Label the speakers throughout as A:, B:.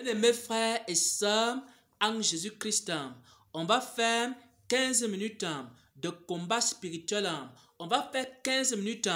A: Mes frères et sœurs en Jésus-Christ, on va faire 15 minutes de combat spirituel. On va faire 15 minutes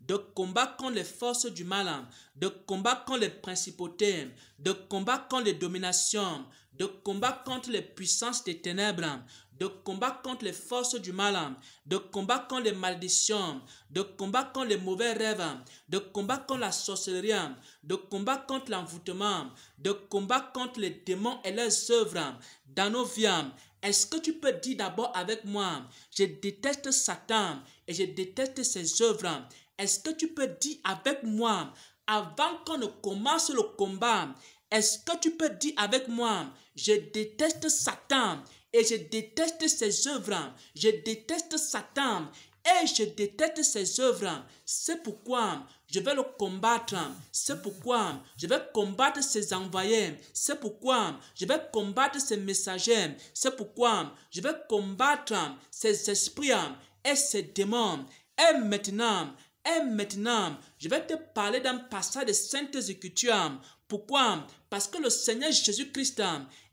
A: de combat contre les forces du mal, de combat contre les principautés, de combat contre les dominations, de combat contre les puissances des ténèbres, de combat contre les forces du mal, de combat contre les malédictions, de combat contre les mauvais rêves, de combat contre la sorcellerie, de combat contre l'envoûtement, de combat contre les démons et leurs œuvres dans nos vies. Est-ce que tu peux dire d'abord avec moi, je déteste Satan et je déteste ses œuvres? Est-ce que tu peux dire avec moi, avant qu'on ne commence le combat, est-ce que tu peux dire avec moi, je déteste Satan et je déteste ses œuvres, je déteste Satan et je déteste ses œuvres. C'est pourquoi je vais le combattre. C'est pourquoi je vais combattre ses envoyés. C'est pourquoi je vais combattre ses messagers. C'est pourquoi je vais combattre ses esprits et ses démons. Et maintenant, je vais te parler d'un passage de Saintes Écritures. Pourquoi? Parce que le Seigneur Jésus-Christ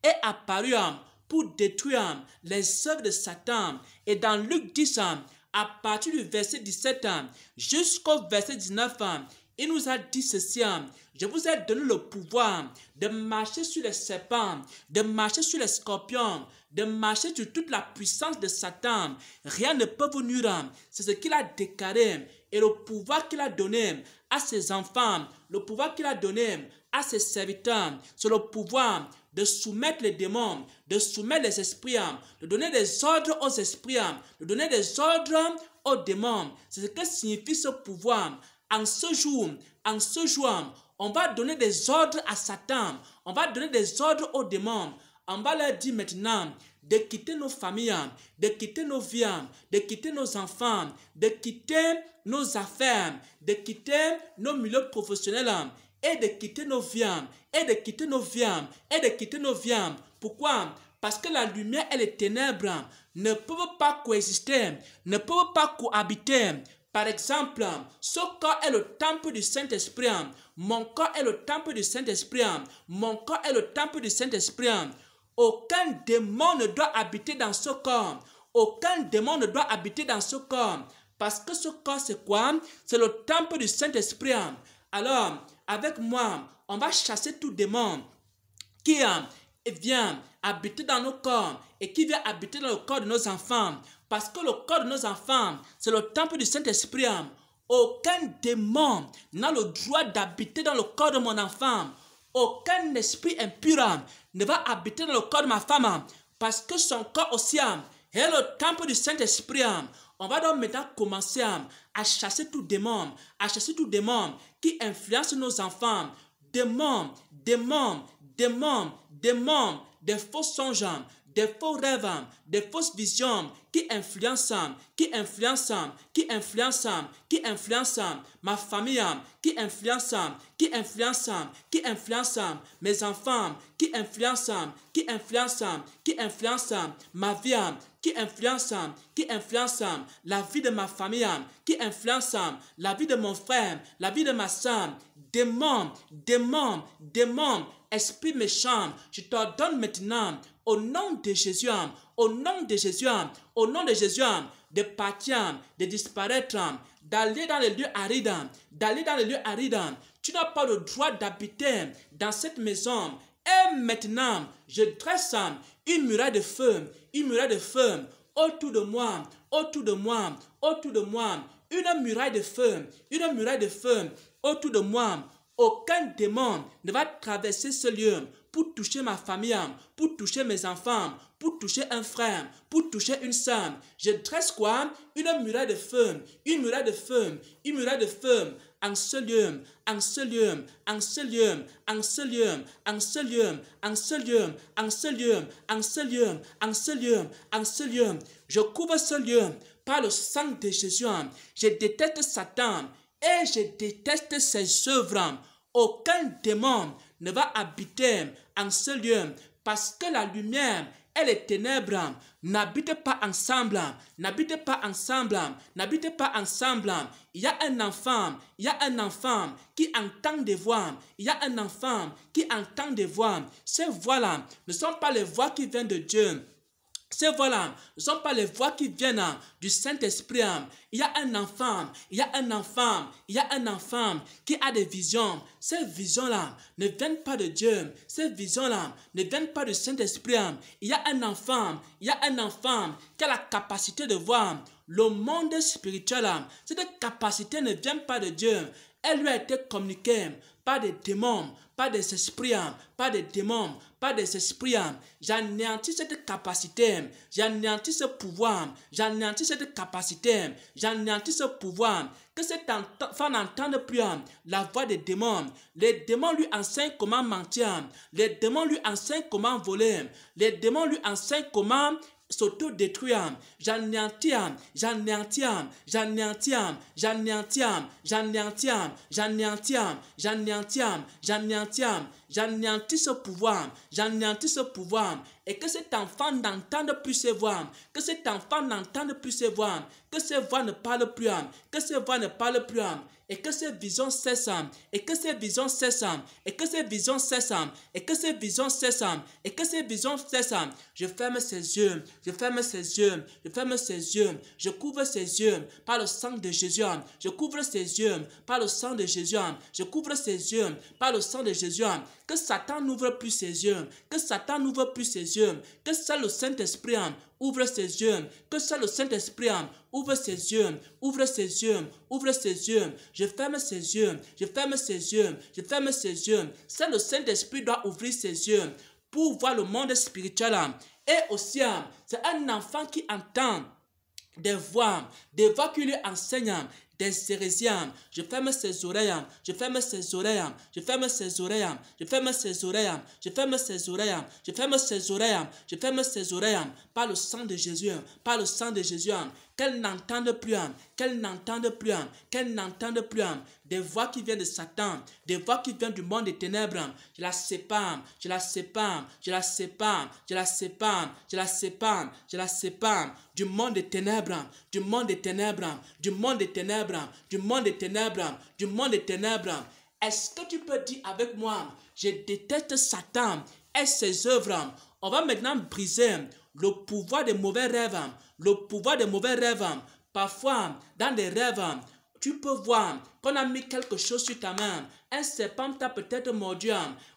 A: est apparu pour détruire les œuvres de Satan. Et dans Luc 10, à partir du verset 17 jusqu'au verset 19, il nous a dit ceci: je vous ai donné le pouvoir de marcher sur les serpents, de marcher sur les scorpions, de marcher sur toute la puissance de Satan. Rien ne peut vous nuire. C'est ce qu'il a déclaré. Et le pouvoir qu'il a donné à ses enfants, le pouvoir qu'il a donné à ses serviteurs, c'est le pouvoir de soumettre les démons, de soumettre les esprits, de donner des ordres aux esprits, de donner des ordres aux démons. C'est ce que signifie ce pouvoir. En ce jour, on va donner des ordres à Satan, on va donner des ordres aux démons. On va leur dire maintenant de quitter nos familles, de quitter nos vies, de quitter nos enfants, de quitter nos affaires, de quitter nos milieux professionnels et de quitter nos vies, et de quitter nos vies, et de quitter nos vies. Pourquoi? Parce que la lumière et les ténèbres ne peuvent pas coexister, ne peuvent pas cohabiter. Par exemple, ce corps est le temple du Saint-Esprit. Mon corps est le temple du Saint-Esprit. Mon corps est le temple du Saint-Esprit. Aucun démon ne doit habiter dans ce corps. Aucun démon ne doit habiter dans ce corps. Parce que ce corps, c'est quoi? C'est le temple du Saint-Esprit. Alors, avec moi, on va chasser tout démon qui vient habiter dans nos corps et qui vient habiter dans le corps de nos enfants. Parce que le corps de nos enfants, c'est le temple du Saint-Esprit. Aucun démon n'a le droit d'habiter dans le corps de mon enfant. Aucun esprit impur ne va habiter dans le corps de ma femme. Parce que son corps aussi est le temple du Saint-Esprit. On va donc maintenant commencer à chasser tout démon, qui influence nos enfants. Démons, des faux songes, des faux rêves, des fausses visions qui influencent ma famille, qui influencent mes enfants, qui influencent ma vie, qui influence la vie de ma famille, qui influence la vie de mon frère, la vie de ma soeur. Démons, esprit méchant, je t'ordonne maintenant, au nom de Jésus, de partir, de disparaître, d'aller dans les lieux arides, Tu n'as pas le droit d'habiter dans cette maison. Et maintenant, je dresse une muraille de feu, autour de moi, une muraille de feu, autour de moi. Aucun démon ne va traverser ce lieu pour toucher ma famille, pour toucher mes enfants, pour toucher un frère, pour toucher une sœur. Je dresse quoi? Une muraille de feu, en ce lieu, Je couvre ce lieu par le sang de Jésus. Je déteste Satan et je déteste ses œuvres. Aucun démon ne va habiter en ce lieu parce que la lumière et les ténèbres n'habitent pas ensemble, n'habitent pas ensemble, n'habitent pas ensemble. Il y a un enfant qui entend des voix, il y a un enfant qui entend des voix. Ces voix-là ne sont pas les voix qui viennent de Dieu. Ces voix-là ne sont pas les voix qui viennent du Saint-Esprit. Il y a un enfant qui a des visions. Ces visions-là ne viennent pas de Dieu. Ces visions-là ne viennent pas du Saint-Esprit. Il y a un enfant qui a la capacité de voir le monde spirituel. Cette capacité ne vient pas de Dieu. Elle lui a été communiquée par des démons, pas des esprits, pas des démons, pas des esprits. J'anéantis cette capacité, j'anéantis ce pouvoir, j'anéantis cette capacité, j'anéantis ce pouvoir. Que cet enfant n'entende plus la voix des démons. Les démons lui enseignent comment mentir, les démons lui enseignent comment voler, les démons lui enseignent comment s'auto-détruire. J'anéantis ce pouvoir, j'anéantis ce pouvoir, et que cet enfant n'entende plus ses voix, que cet enfant n'entende plus ses voix, que ses voix ne parlent plus, que ses voix ne parlent plus, et que ces visions cessent, et que ces visions cessent, et que ces visions cessent, et que ces visions cessent, et que ces visions cessent. Je ferme ses yeux, je ferme ses yeux, je ferme ses yeux, je couvre ses yeux par le sang de Jésus, je couvre ses yeux par le sang de Jésus, je couvre ses yeux par le sang de Jésus. Que Satan n'ouvre plus ses yeux, que Satan n'ouvre plus ses yeux, que seul le Saint-Esprit ouvre ses yeux, que seul le Saint-Esprit ouvre ses yeux, ouvre ses yeux, ouvre ses yeux. Je ferme ses yeux, je ferme ses yeux, je ferme ses yeux. Seul le Saint-Esprit doit ouvrir ses yeux pour voir le monde spirituel. Et aussi, c'est un enfant qui entend des voix qui lui enseignent des hérésies. Je ferme ses oreilles, je ferme ses oreilles, je ferme ses oreilles, je ferme ses oreilles, je ferme ses oreilles, je ferme ses oreilles, je ferme ses oreilles par le sang de Jésus, par le sang de Jésus. Qu'elle n'entende plus, qu'elle n'entende plus, qu'elle n'entende plus des voix qui viennent de Satan, des voix qui viennent du monde des ténèbres. Je la sépare, je la sépare, je la sépare, je la sépare, je la sépare, je la sépare du monde des ténèbres, du monde des ténèbres, du monde des ténèbres, du monde des ténèbres, du monde des ténèbres. Est-ce que tu peux dire avec moi, je déteste Satan et ses œuvres? On va maintenant briser le pouvoir des mauvais rêves, le pouvoir des mauvais rêves. Parfois, dans des rêves, tu peux voir qu'on a mis quelque chose sur ta main. Un serpent t'a peut-être mordu.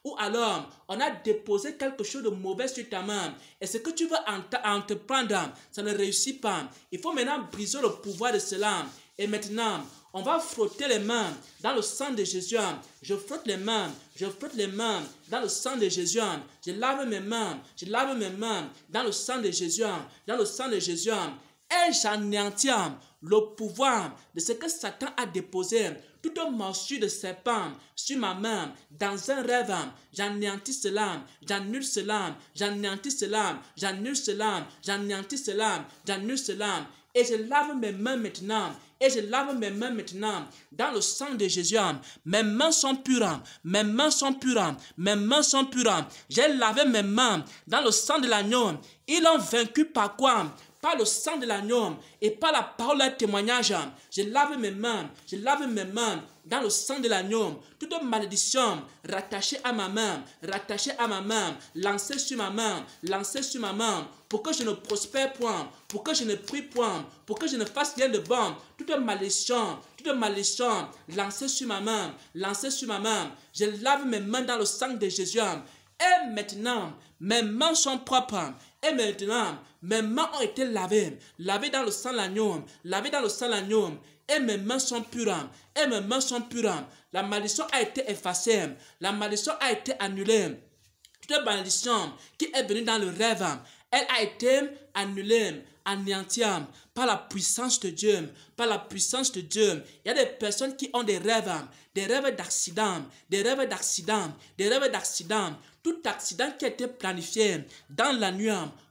A: Ou alors, on a déposé quelque chose de mauvais sur ta main. Et ce que tu veux entreprendre, ça ne réussit pas. Il faut maintenant briser le pouvoir de cela. Et maintenant, on va frotter les mains dans le sang de Jésus. Je frotte les mains, je frotte les mains dans le sang de Jésus. Je lave mes mains, je lave mes mains dans le sang de Jésus, dans le sang de Jésus. Et j'anéantis le pouvoir de ce que Satan a déposé, toute morsure de serpent sur ma main, dans un rêve. J'anéantis cela, j'annule cela, j'anéantis cela, j'annule cela, j'anéantis cela, j'annule cela. Et je lave mes mains maintenant. Et je lave mes mains maintenant dans le sang de Jésus. Mes mains sont pures. Mes mains sont pures. Mes mains sont pures. J'ai lavé mes mains dans le sang de l'agneau. Ils l'ont vaincu par quoi? Par le sang de l'agneau et par la parole de témoignage. Je lave mes mains. Je lave mes mains dans le sang de l'agneau. Toute malédiction rattachée à ma main, rattachée à ma main, lancée sur ma main, lancée sur ma main, pour que je ne prospère point, pour que je ne prie point, pour que je ne fasse rien de bon. Toute malédiction lancée sur ma main, lancée sur ma main. Je lave mes mains dans le sang de Jésus. Et maintenant, mes mains sont propres. Et maintenant, mes mains ont été lavées dans le sang de l'agneau, lavées dans le sang de l'agneau. Et mes mains sont pures. Et mes mains sont pures. La malédiction a été effacée. La malédiction a été annulée. Toute malédiction qui est venue dans le rêve, elle a été annulée, anéantie par la puissance de Dieu. Par la puissance de Dieu. Il y a des personnes qui ont des rêves d'accident, des rêves d'accident, des rêves d'accident. Tout accident qui a été planifié dans la nuit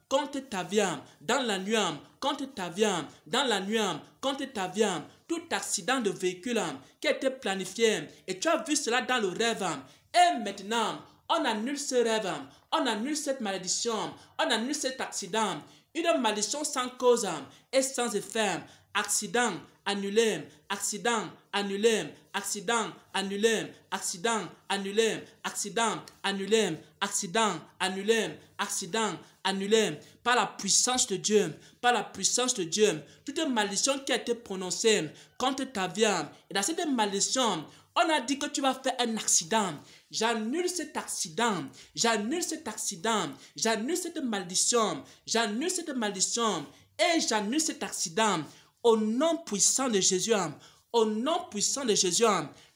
A: contre ta vie, dans la nuit contre ta vie, dans la nuit contre ta vie. Tout accident de véhicule qui a été planifié et tu as vu cela dans le rêve. Et maintenant, On annule ce rêve. On annule cette malédiction. On annule cet accident. Une malédiction sans cause et sans effet. Accident annulé, accident annulé, accident annulé, accident annulé, accident annulé, accident annulé, accident annulé. Par la puissance de Dieu, par la puissance de Dieu, toute malédiction qui a été prononcée contre ta vie, et dans cette malédiction, on a dit que tu vas faire un accident. J'annule cet accident. J'annule cet accident. J'annule cette malédiction. J'annule cette malédiction. Et j'annule cet accident. Au nom puissant de Jésus. Au nom puissant de Jésus.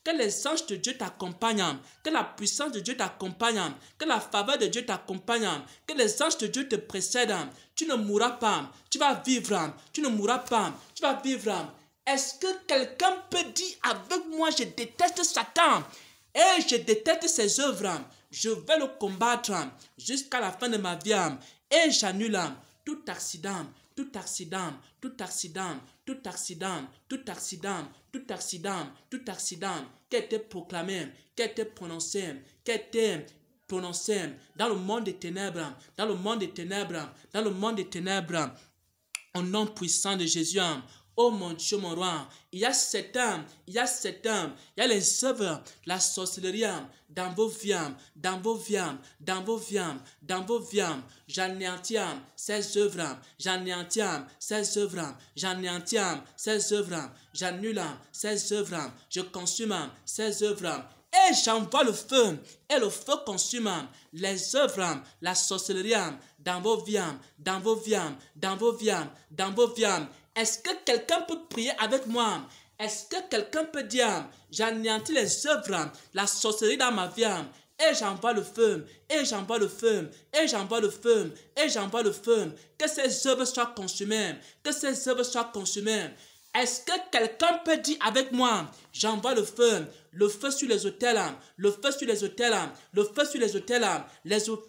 A: Que les anges de Dieu t'accompagnent. Que la puissance de Dieu t'accompagne. Que la faveur de Dieu t'accompagne. Que les anges de Dieu te précèdent. Tu ne mourras pas. Tu vas vivre. Tu ne mourras pas. Tu vas vivre. Est-ce que quelqu'un peut dire avec moi, je déteste Satan et je déteste ses œuvres. Je vais le combattre jusqu'à la fin de ma vie et j'annule tout accident, tout accident, tout accident, tout accident, tout accident, tout accident, tout accident qui a été proclamé, qui a été prononcé, qui a été prononcé dans le monde des ténèbres, dans le monde des ténèbres, dans le monde des ténèbres. Au nom puissant de Jésus. Oh mon Dieu, mon roi, il y a cet homme, il y a les œuvres, la sorcellerie dans vos vies, dans vos vies, dans vos vies, dans vos vies. J'anéantis ces œuvres, j'anéantis ces œuvres, j'anéantis ces œuvres, j'annule ces œuvres, je consume ces œuvres. Et j'envoie le feu, et le feu consume les œuvres, la sorcellerie dans vos vies, dans vos vies, dans vos vies, dans vos vies. Est-ce que quelqu'un peut prier avec moi? Est-ce que quelqu'un peut dire, j'anéantis les œuvres, la sorcellerie dans ma vie, et j'envoie le feu, et j'envoie le feu, et j'envoie le feu, et j'envoie le feu, que ces œuvres soient consumées, que ces œuvres soient consumées. Est-ce que quelqu'un peut dire avec moi, j'envoie le feu sur les autels, le feu sur les autels, le feu sur les autels, les eaux,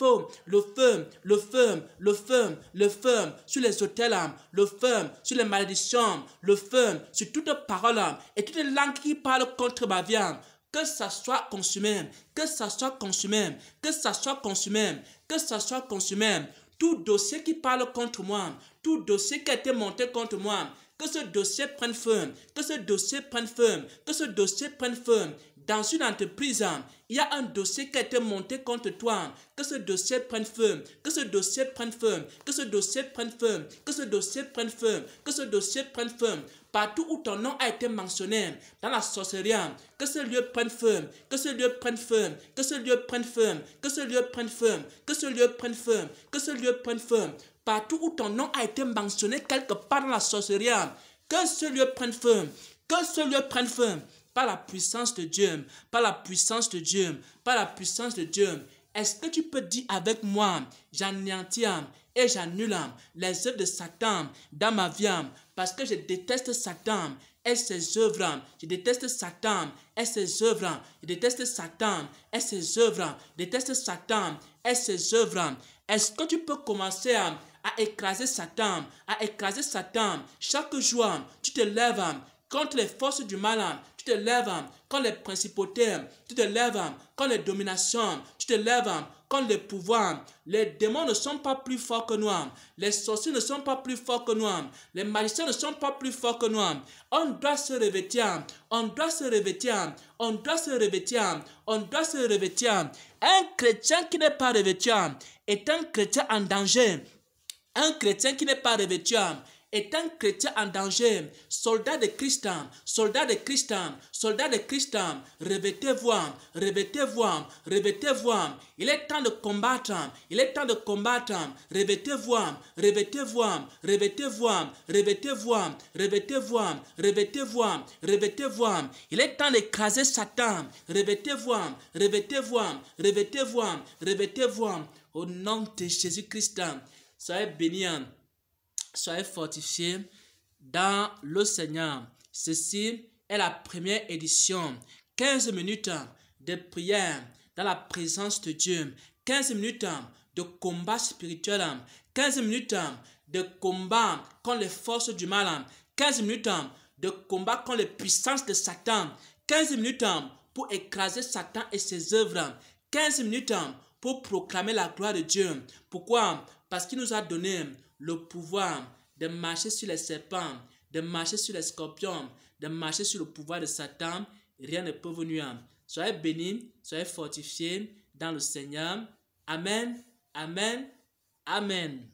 A: le feu, le feu, le feu, le feu sur les autels, le feu sur les malédictions, le feu sur toute parole et toute langue qui parle contre ma vie. Que ça soit consumé, que ça soit consumé, que ça soit consumé, que ça soit consumé. Tout dossier qui parle contre moi, tout dossier qui a été monté contre moi, que ce dossier prenne feu, que ce dossier prenne feu, que ce dossier prenne feu. Dans une entreprise, il y a un dossier qui a été monté contre toi, que ce dossier prenne feu, que ce dossier prenne feu, que ce dossier prenne feu, que ce dossier prenne feu, que ce dossier prenne feu. Partout où ton nom a été mentionné, dans la sorcellerie, que ce lieu prenne feu, que ce lieu prenne feu, que ce lieu prenne feu, que ce lieu prenne feu, que ce lieu prenne feu, que ce lieu prenne feu. Partout où ton nom a été mentionné quelque part dans la sorcellerie, que ce lieu prenne feu, que ce lieu prenne feu, par la puissance de Dieu, par la puissance de Dieu, par la puissance de Dieu. Est-ce que tu peux dire avec moi, j'anéantis et j'annule les œuvres de Satan dans ma vie, parce que je déteste Satan et ses œuvres, je déteste Satan et ses œuvres, je déteste Satan et ses œuvres, je déteste Satan et ses œuvres. Est-ce que tu peux commencer à écraser Satan, chaque jour, tu te lèves contre les forces du mal, tu te lèves contre les principautés, tu te lèves contre les dominations, tu te lèves contre les pouvoirs. Les démons ne sont pas plus forts que nous, les sorciers ne sont pas plus forts que nous, les magiciens ne sont pas plus forts que nous. On doit se revêtir, on doit se revêtir, on doit se revêtir, on doit se revêtir. Un chrétien qui n'est pas revêtu est un chrétien en danger. Un chrétien qui n'est pas revêtu est un chrétien en danger. Soldat de Christ, soldat de Christ, soldat de Christ, revêtez-vous, revêtez-vous, revêtez-vous. Il est temps de combattre, il est temps de combattre. Revêtez-vous, revêtez-vous, revêtez-vous, revêtez-vous, revêtez-vous, revêtez-vous, revêtez-vous. Il est temps d'écraser Satan. Revêtez-vous, revêtez-vous, revêtez-vous, revêtez-vous. Au nom de Jésus-Christ, soyez bénis, soyez fortifiés dans le Seigneur. Ceci est la première édition. 15 minutes de prière dans la présence de Dieu. 15 minutes de combat spirituel. 15 minutes de combat contre les forces du mal. 15 minutes de combat contre les puissances de Satan. 15 minutes pour écraser Satan et ses œuvres. 15 minutes pour proclamer la gloire de Dieu. Pourquoi? Parce qu'il nous a donné le pouvoir de marcher sur les serpents, de marcher sur les scorpions, de marcher sur le pouvoir de Satan. Rien ne peut vous nuire. Soyez bénis, soyez fortifiés dans le Seigneur. Amen, amen, amen.